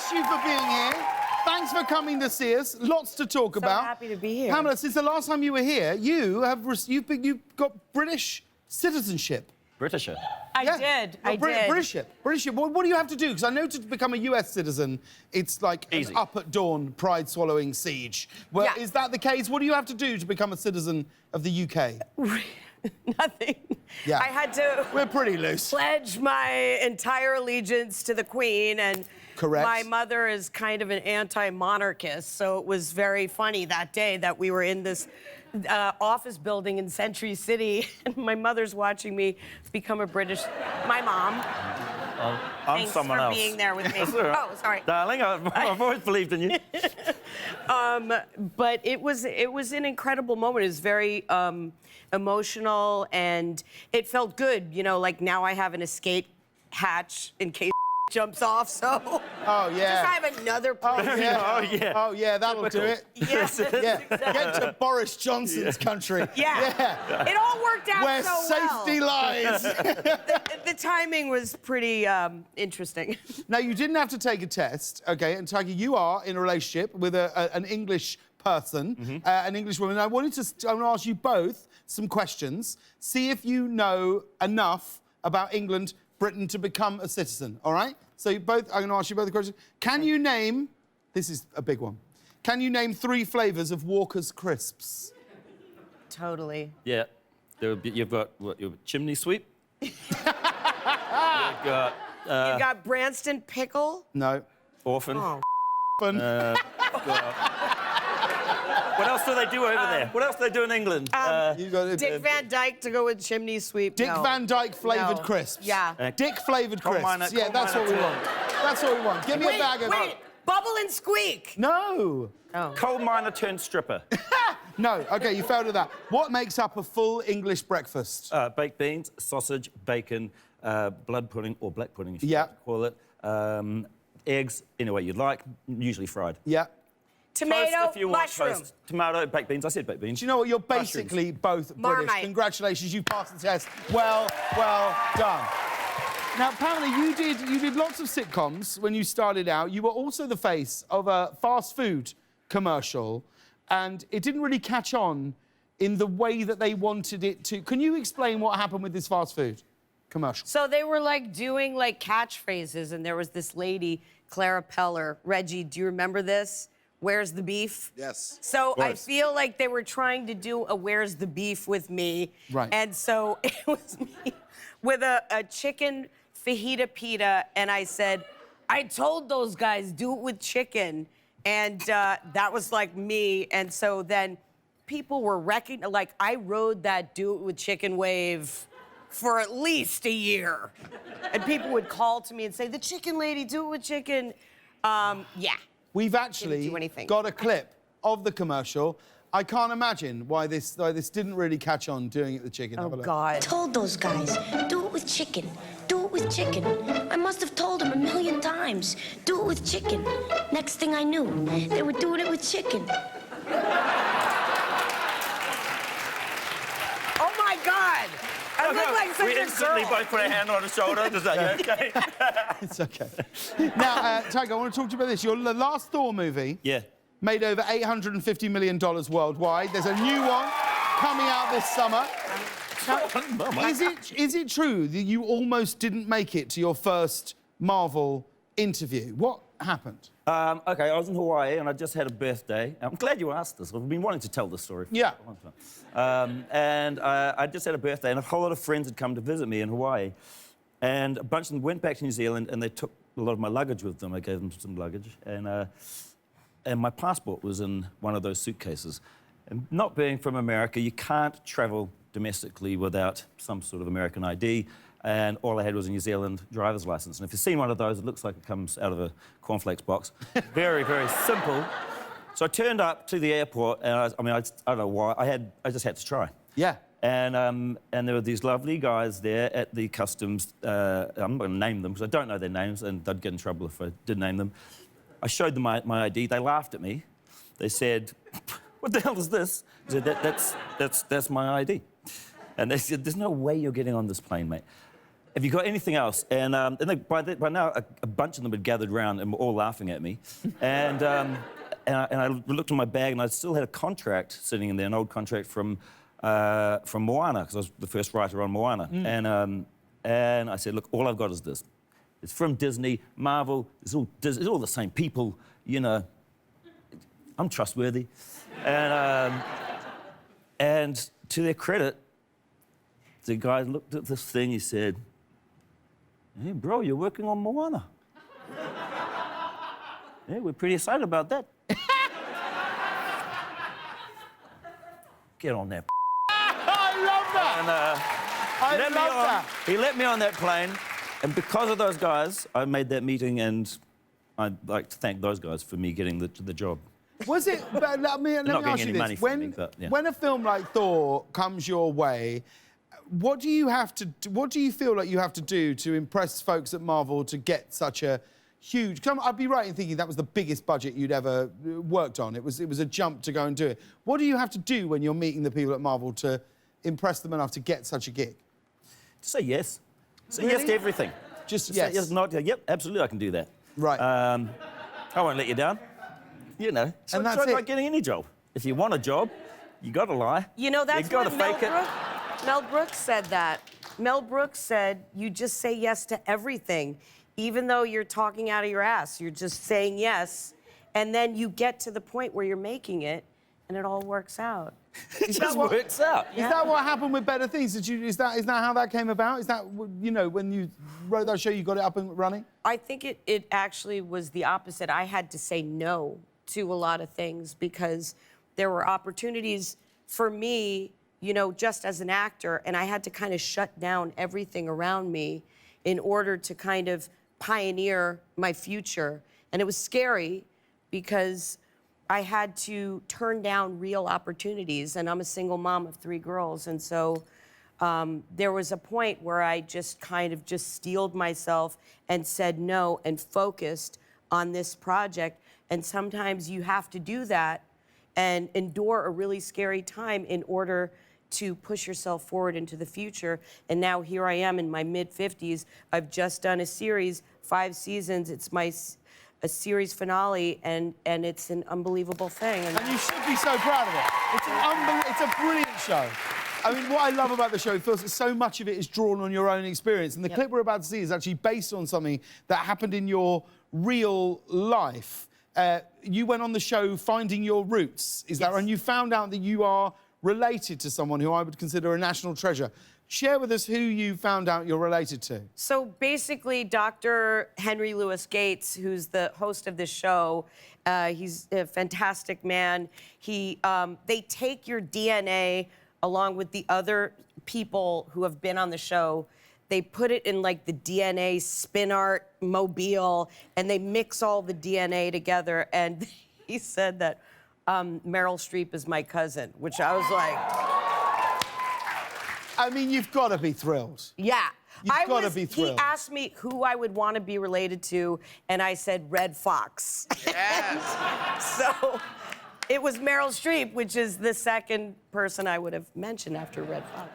bless you for being here. Thanks for coming to see us. Lots to talk about. So happy to be here. Pamela, since the last time you were here, you've got British citizenship. Britisher. I did. British. What do you have to do? Because I know to become a US citizen, it's like Easy. an up at dawn, pride-swallowing siege. Well, Yeah. is that the case? What do you have to do to become a citizen of the UK? Nothing. Yeah. I had to We're pretty loose. pledge my entire allegiance to the Queen, and Correct. my mother is kind of an anti-monarchist, so it was very funny that day that we were in this office building in Century City, and my mother's watching me become a British... My mom. I'm Thanks someone for else. being there with me. That's all right. Oh, sorry. Darling, I've always believed in you. But it was an incredible moment. It was very emotional, and it felt good. You know, like now I have an escape hatch in case jumps off. So Oh, yeah. just have another place. Oh, yeah. Oh, yeah. Oh, yeah, that'll do it. Yes, Yeah. exactly. Get to Boris Johnson's country. Yeah. It all worked out Where so safety well. lies. The timing was pretty interesting. Now, you didn't have to take a test, OK? And Taika, you are in a relationship with an English person, an English woman. I want to ask you both some questions, see if you know enough about England, Britain to become a citizen, all right? So I'm going to ask you both the question. Can you name, this is a big one, can you name 3 flavours of Walker's crisps? Totally. Yeah. You've got what, your chimney sweep. You've got You got Branston pickle. No. orphan. Oh. What else do they do over there? What else do they do in England? You got Dick Van Dyke to go with chimney sweep. Dick no. Van Dyke flavoured No. crisps. Yeah. Dick flavoured Coal crisps. miner- Yeah, coal that's what miner we want. That's what we want. Give me a bag of... Wait, Bubble and Squeak. No. Oh. Coal miner turned stripper. No, OK, you failed at that. What makes up a full English breakfast? Baked beans, sausage, bacon, blood pudding, or black pudding, if you Yeah. like to call it. Eggs, any way you'd like, usually fried. Yeah. Tomato, Toast if you want mushroom. toast. Tomato, baked beans. I said baked beans. Do you know what? You're basically both British. Marmite. Congratulations, you passed the test. Well done. Now, Pamela, you did lots of sitcoms when you started out. You were also the face of a fast food commercial, and it didn't really catch on in the way that they wanted it to. Can you explain what happened with this fast food commercial? So they were like doing like catchphrases, and there was this lady, Clara Peller. Reggie, do you remember this? Where's the beef? Yes. So I course. feel like they were trying to do a Where's the beef with me. Right. And so it was me with a chicken fajita pita, and I said, I told those guys, do it with chicken. And that was like me. And so then people were like, I rode that do it with chicken wave for at least a year. And people would call to me and say, the chicken lady, do it with chicken. Yeah. We've actually do anything. got a clip of the commercial. I can't imagine why this didn't really catch on doing it with chicken. Have a Oh, look. God. Told those guys, do it with chicken. Do it with chicken. I must have told them 1,000,000 times. Do it with chicken. Next thing I knew, they were doing it with chicken. Oh, my God. I look like such we a instantly girl. both put a hand on his shoulder. Is that okay? It's OK. Now, Taika, I want to talk to you about this. Your last Thor movie Yeah. made over $850 million worldwide. There's a new one coming out this summer. Is it true that you almost didn't make it to your first Marvel interview? What happened? Okay, I was in Hawaii and I just had a birthday. I'm glad you asked this. I've been wanting to tell this story for Yeah. a long time. And I just had a birthday, and a whole lot of friends had come to visit me in Hawaii. And a bunch of them went back to New Zealand, and they took a lot of my luggage with them. I gave them some luggage. And my passport was in one of those suitcases. And not being from America, you can't travel domestically without some sort of American ID. And all I had was a New Zealand driver's license. And if you've seen one of those, it looks like it comes out of a cornflakes box. Very, very simple. So I turned up to the airport, and I don't know why. I just had to try. Yeah. And there were these lovely guys there at the customs. I'm not going to name them because I don't know their names, and I'd get in trouble if I did name them. I showed them my ID. They laughed at me. They said, "What the hell is this?" I said, "That's my ID." And they said, "There's no way you're getting on this plane, mate." have you got anything else? And by now, a bunch of them had gathered round and were all laughing at me. And I looked in my bag, and I still had a contract sitting in there, an old contract from Moana, because I was the first writer on Moana. And I said, look, all I've got is this. It's from Disney, Marvel, it's all the same people, you know. I'm trustworthy. And to their credit, the guy looked at this thing, he said, hey, bro, you're working on Moana. Yeah, we're pretty excited about that. Get on that. I love that! And, he let me on that plane, and because of those guys, I made that meeting, and I'd like to thank those guys for me getting the job. Was it? But let me ask you this: when a film like Thor comes your way, what do you feel like you have to do to impress folks at Marvel to get such a huge? Cause I'd be right in thinking that was the biggest budget you'd ever worked on. It was a jump to go and do it. What do you have to do when you're meeting the people at Marvel to impress them enough to get such a gig? Just say yes. Say Really? yes to everything. Just Say yes. yes, not yep. Absolutely, I can do that. Right. I won't let you down. You know, And that's it's it. like getting any job. If you want a job, you got to lie. You know, that's you got to what fake it. Mel Brooks said that. Mel Brooks said, you just say yes to everything. Even though you're talking out of your ass, you're just saying yes. And then you get to the point where you're making it, and it all works out. It just works out. Is that what happened with Better Things? Is that how that came about? Is that, you know, when you wrote that show, you got it up and running? I think it actually was the opposite. I had to say no to a lot of things because there were opportunities for me, you know, just as an actor, and I had to kind of shut down everything around me in order to kind of pioneer my future. And it was scary because I had to turn down real opportunities, and I'm a single mom of 3 girls, and so there was a point where I just kind of steeled myself and said no and focused on this project. And sometimes you have to do that and endure a really scary time in order to push yourself forward into the future. And now here I am in my mid-50s. I've just done a series, 5 seasons. It's a series finale, and it's an unbelievable thing. And you should be so proud of it. It's a brilliant show. I mean, what I love about the show, it feels that so much of it is drawn on your own experience. And the clip we're about to see is actually based on something that happened in your real life. You went on the show Finding Your Roots, is that right? And you found out that you are related to someone who I would consider a national treasure. Share with us who you found out you're related to. So basically, Dr. Henry Louis Gates, who's the host of this show, he's a fantastic man. They take your DNA along with the other people who have been on the show. They put it in like the DNA spin art mobile, and they mix all the DNA together. And he said that Meryl Streep is my cousin, which I was like... I mean, you've got to be thrilled. Yeah. You've got to be thrilled. He asked me who I would want to be related to, and I said Red Fox. Yes. So it was Meryl Streep, which is the second person I would have mentioned after Red Fox.